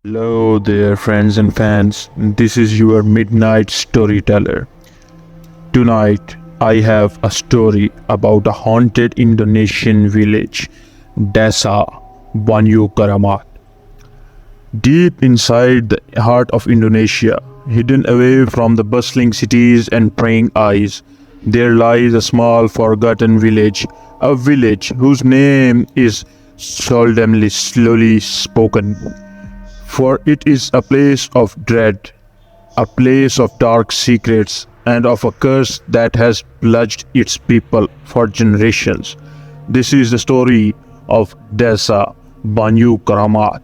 Hello there, friends and fans. This is your midnight storyteller. Tonight, I have a story about a haunted Indonesian village, Desa Banyukramat. Deep inside the heart of Indonesia, hidden away from the bustling cities and praying eyes, there lies a small forgotten village, a village whose name is seldomly slowly spoken. For it is a place of dread, a place of dark secrets, and of a curse that has plagued its people for generations. This is the story of Desa Banyukramat,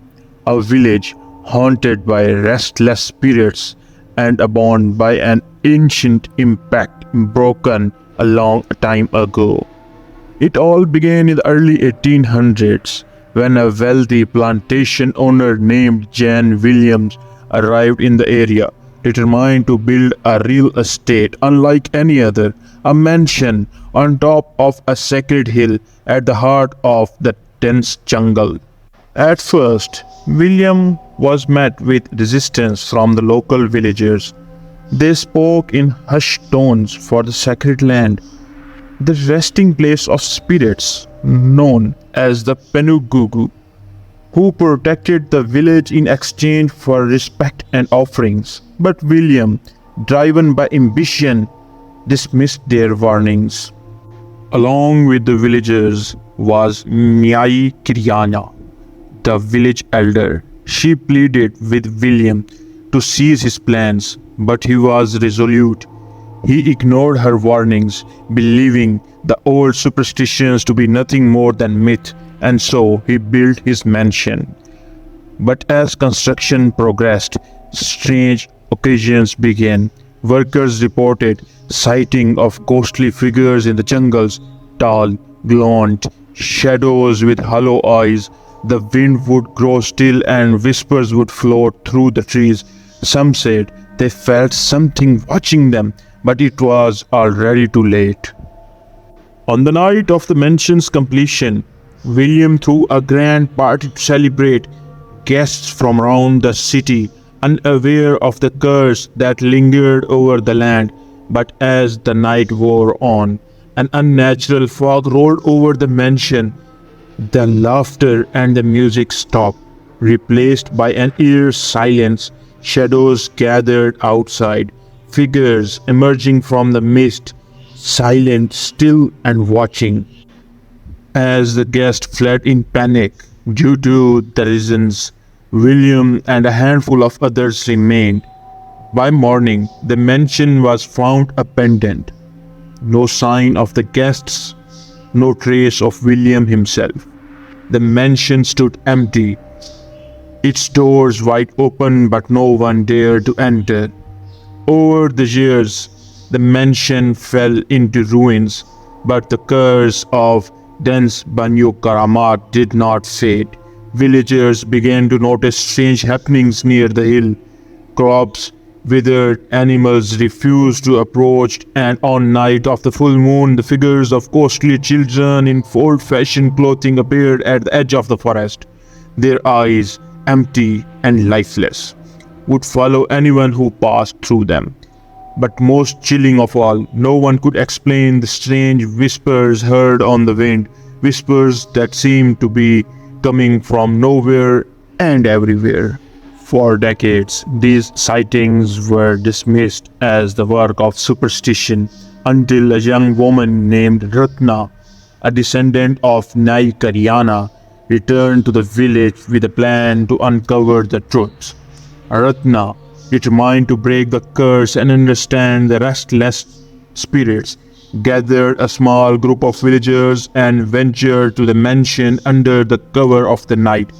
a village haunted by restless spirits and abandoned by an ancient impact broken a long time ago. It all began in the early 1800s when a wealthy plantation owner named Jan Williams arrived in the area, determined to build a real estate unlike any other, a mansion on top of a sacred hill at the heart of the dense jungle. At first, William was met with resistance from the local villagers. They spoke in hushed tones for the sacred land, the resting place of spirits known as the Penugugu, who protected the village in exchange for respect and offerings. But William, driven by ambition, dismissed their warnings. Along with the villagers was Nyai Kiryana, the village elder. She pleaded with William to seize his plans, but he was resolute. He ignored her warnings, believing the old superstitions to be nothing more than myth, and so he built his mansion. But as construction progressed, strange occasions began. Workers reported sighting of ghostly figures in the jungles, tall, gaunt, shadows with hollow eyes. The wind would grow still and whispers would float through the trees. Some said they felt something watching them, but it was already too late. On the night of the mansion's completion, William threw a grand party to celebrate. Guests from around the city, unaware of the curse that lingered over the land. But as the night wore on, an unnatural fog rolled over the mansion. The laughter and the music stopped, replaced by an eerie silence. Shadows gathered outside, figures emerging from the mist, silent, still, and watching. As the guests fled in panic due to the reasons, William and a handful of others remained. By morning, the mansion was found abandoned. No sign of the guests, no trace of William himself. The mansion stood empty, its doors wide open, but no one dared to enter. Over the years, the mansion fell into ruins, but the curse of Desa Banyukramat did not fade. Villagers began to notice strange happenings near the hill. Crops withered, animals refused to approach, and on night of the full moon, the figures of ghostly children in old-fashioned clothing appeared at the edge of the forest. Their eyes, empty and lifeless, would follow anyone who passed through them. But most chilling of all, no one could explain the strange whispers heard on the wind, whispers that seemed to be coming from nowhere and everywhere. For decades, these sightings were dismissed as the work of superstition until a young woman named Ratna, a descendant of Naikaryana, returned to the village with a plan to uncover the truth. Ratna, determined to break the curse and understand the restless spirits, gathered a small group of villagers and ventured to the mansion under the cover of the night.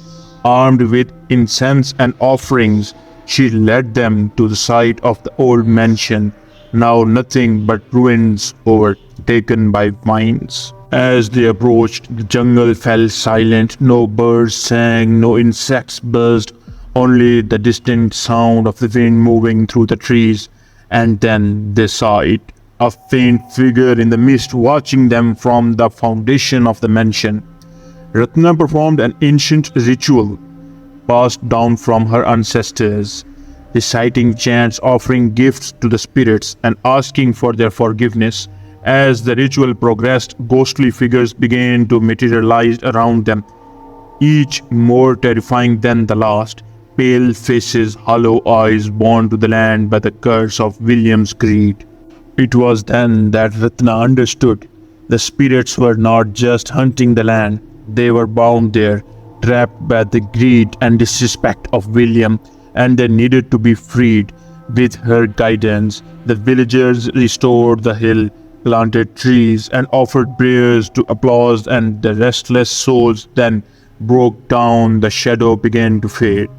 Armed with incense and offerings, she led them to the site of the old mansion, now nothing but ruins overtaken by vines. As they approached, the jungle fell silent. No birds sang, no insects buzzed, only the distant sound of the wind moving through the trees. And then they saw it, a faint figure in the mist watching them from the foundation of the mansion. Ratna performed an ancient ritual. passed down from her ancestors, reciting chants, offering gifts to the spirits, and asking for their forgiveness. As the ritual progressed, ghostly figures began to materialize around them, each more terrifying than the last. Pale faces, hollow eyes, born to the land by the curse of William's greed. It was then that Ratna understood. The spirits were not just hunting the land, they were bound there, trapped by the greed and disrespect of William, and they needed to be freed. With her guidance, the villagers restored the hill, planted trees, and offered prayers to applause, and the restless souls then broke down. The shadow began to fade.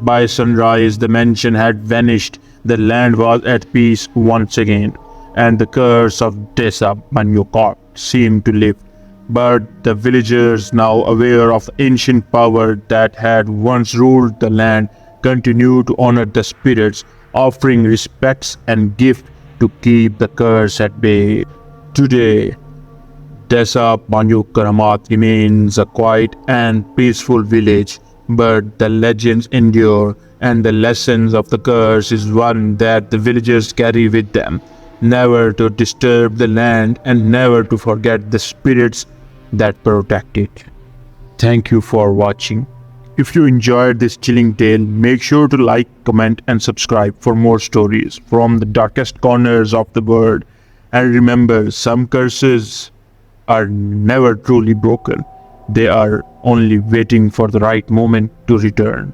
By sunrise, the mansion had vanished, the land was at peace once again, and the curse of Desa Banyukramat seemed to lift. But the villagers, now aware of the ancient power that had once ruled the land, continued to honor the spirits, offering respects and gifts to keep the curse at bay. Today, Desa Banyukramat remains a quiet and peaceful village, but the legends endure, and the lessons of the curse is one that the villagers carry with them, never to disturb the land and never to forget the spirits that protect it. Thank you for watching. If you enjoyed this chilling tale, make sure to like, comment, and subscribe for more stories from the darkest corners of the world. And remember, some curses are never truly broken. They are only waiting for the right moment to return.